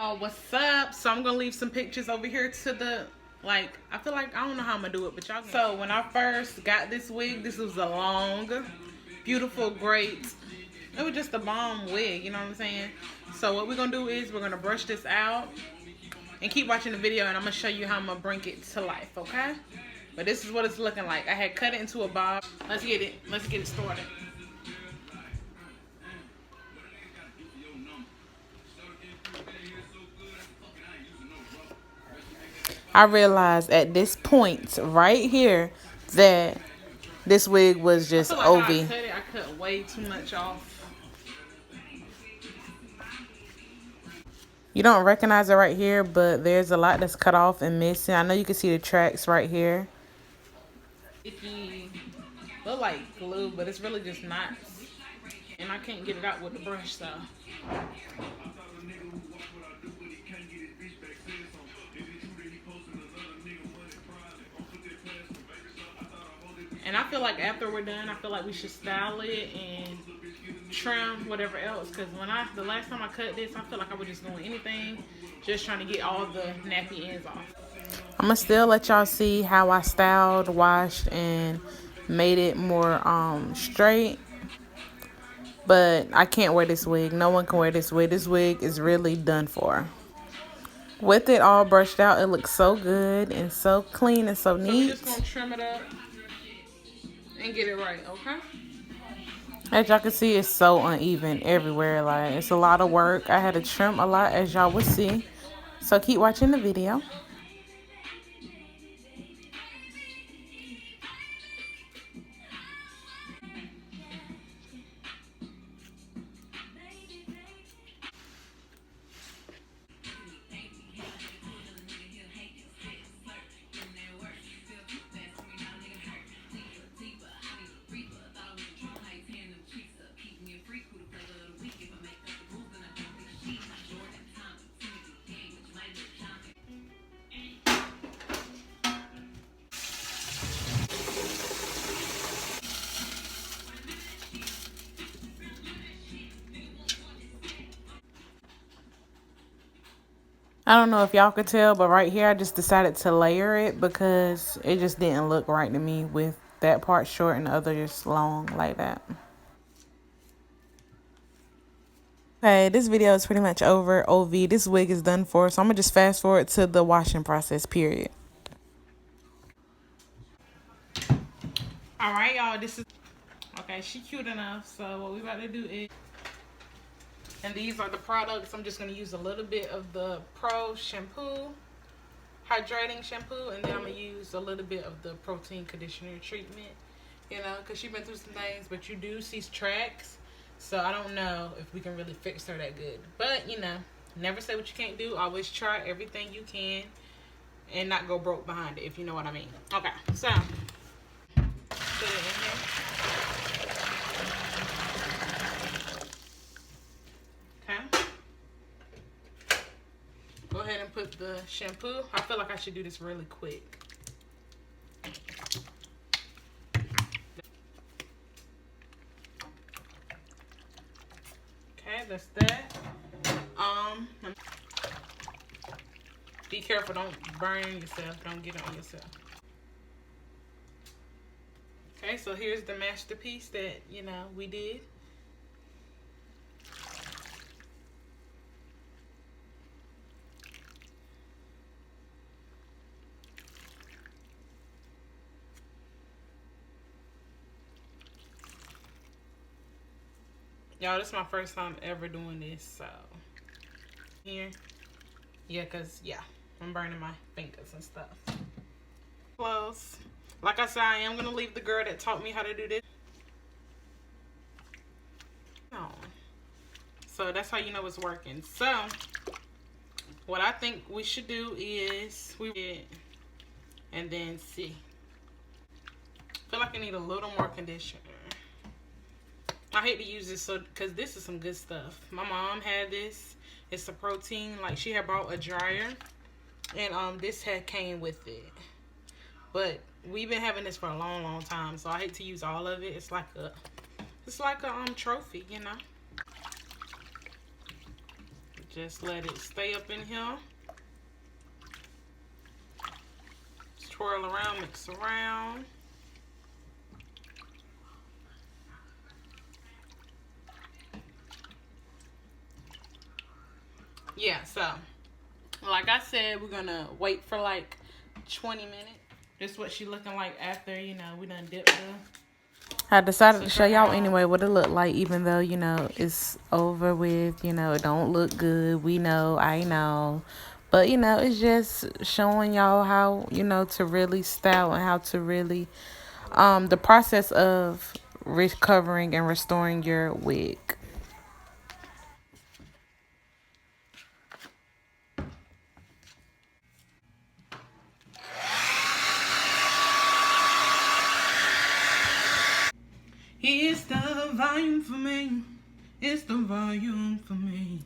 Oh, what's up? So I'm gonna leave some pictures over here to the, like, I feel like I don't know how I'm gonna do it, but y'all. So when I first got this wig, this was a long, beautiful, great. It was just a bomb wig, you know what I'm saying? So what we're gonna do is we're gonna brush this out and keep watching the video, and I'm gonna show you how I'm gonna bring it to life, okay? But this is what it's looking like. I had cut it into a bob. Let's get it. Let's get it started. I realized at this point right here that this wig was just I feel like how I cut way too much off. You don't recognize it right here, but there's a lot that's cut off and missing. I know you can see the tracks right here. Icky, look like glue, but it's really just knots. And I can't get it out with the brush, so. And I feel like after we're done, I feel like we should style it and trim whatever else. Because the last time I cut this, I feel like I was just doing anything, just trying to get all the nappy ends off. I'm gonna still let y'all see how I styled, washed, and made it more straight. But I can't wear this wig. No one can wear this wig. This wig is really done for. With it all brushed out, it looks so good and so clean and so neat. So we're just gonna trim it up and get it right, okay? As y'all can see, it's so uneven everywhere. Like, it's a lot of work. I had to trim a lot, as y'all will see. So keep watching the video. I don't know if y'all could tell, but right here I just decided to layer it because it just didn't look right to me with that part short and the other just long like that. Okay, this video is pretty much over. OV, this wig is done for, so I'm gonna just fast forward to the washing process, period. All right, y'all, this is, okay, she cute enough. So what we about to do is, and these are the products. I'm just gonna use a little bit of the Pro shampoo, hydrating shampoo, and then I'm gonna use a little bit of the protein conditioner treatment, you know, because she's been through some things, but you do see tracks. So I don't know if we can really fix her that good. But, you know, never say what you can't do. Always try everything you can and not go broke behind it, if you know what I mean. Okay, so put it in here. Okay. Go ahead and put the shampoo. I feel like I should do this really quick. Okay, that's that. Be careful, don't burn yourself, don't get it on yourself. Okay, so here's the masterpiece that, you know, we did. Y'all, this is my first time ever doing this, so here. Yeah, cause yeah, I'm burning my fingers and stuff. Close. Like I said, I am gonna leave the girl that taught me how to do this. Oh. So that's how you know it's working. So what I think we should do is and then see. I feel like I need a little more conditioner. I hate to use this so because this is some good stuff. My mom had this. It's a protein. Like, she had bought a dryer, and this had came with it. But we've been having this for a long time, so I hate to use all of it. It's like a trophy, you know. Just let it stay up in here. Twirl around, mix around. Yeah, so like I said, we're gonna wait for like 20 minutes. This is what she looking like after, you know, we done dipped the. I decided to show y'all anyway what it looked like, even though, you know, it's over with, you know, it don't look good. We know, I know. But, you know, it's just showing y'all how, you know, to really style and how to really, the process of recovering and restoring your wig. It's the volume for me. It's the volume for me.